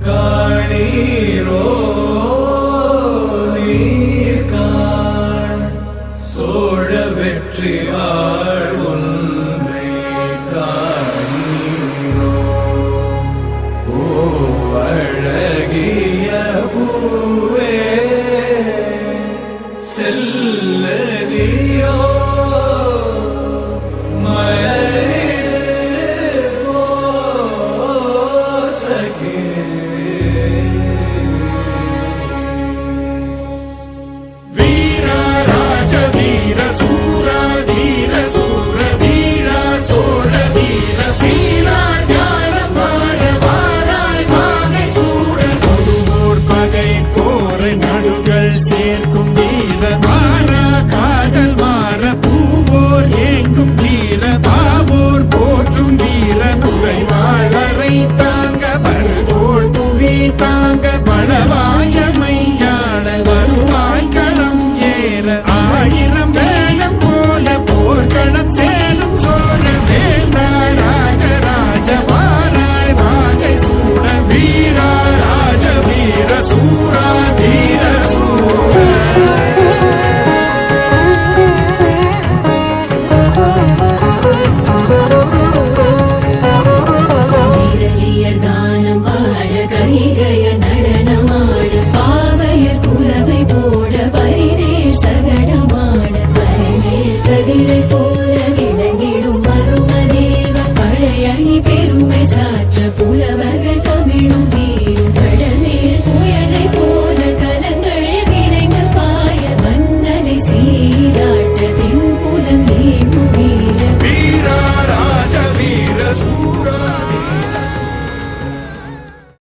காணீரோ நீர்காண் சோழ வெற்றி ஆள் ஒன்றை காணீரோ ஓ அழகிய பூவே செல்லதியோ சேர்க்கும் வீர மாறா காதல் மாற பூவோர் ஏங்கும் வீர பாவோர் போற்றும் வீர குறைவாளரை தாங்க பருதோள் புவி தாங்க பலவாயமையாள வருவாய் களம் ஏற ஆயிரம் வேளம் போல போர்க்களம் சேரும் சோழ வேந்தா ராஜராஜ வாராய் வாகை சூட வீரா ராஜ வீர சூரா வீர கானம் பாட கணிகை